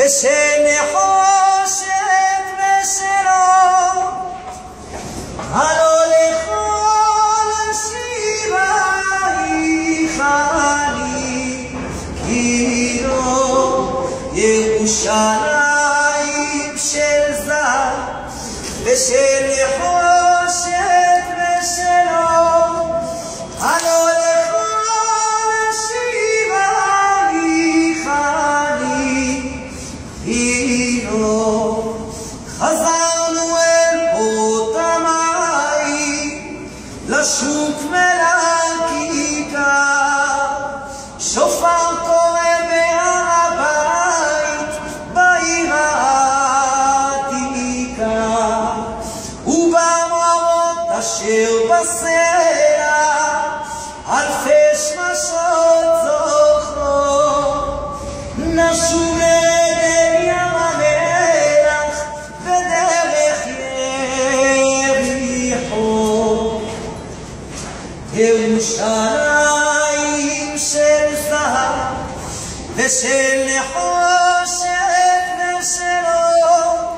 ושל נחושת ושל אור, הלא לכל השיבייך אני, כאילו ירושלים של זר, ושל נחושת ושל אור, הלא לכל השיבייך אני, כאילו חזרנו אל פות המים, לשוק ולכיכר, שופר קורא בהר הבית, בעיר העתיקה, ובמראות אשר בסלע, אלפי שמשות זוכרות, נשוב אל ים המלח ודרך יריחו. ירושלים של זהב ושל נחושת ושל אור,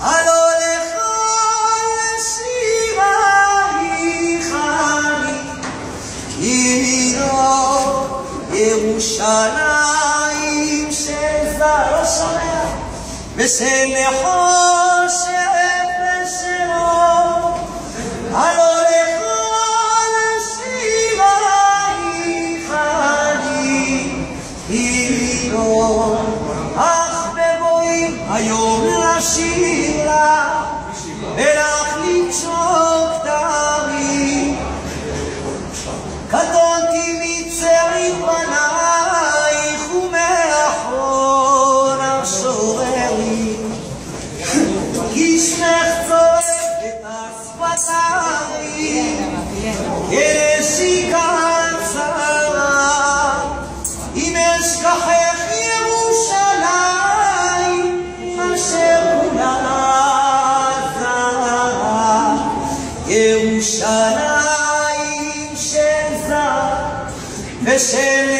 הלא לכל שיבייך אני, כאילו ירושלים של זהב, לא שומע, ושל נחושת ושל אור, הלא לכל שיבייך אני, כאילו אך בבואי היום לשיר לך ולך למשוק תרים, קטונתי מצעיר פנייך ומאחרון המשוררים, כי שמך צורף בשפתיים כנשיקה צרה, אם אשכחך ירושלים אשר כולה זרה. ירושלים של זר ושל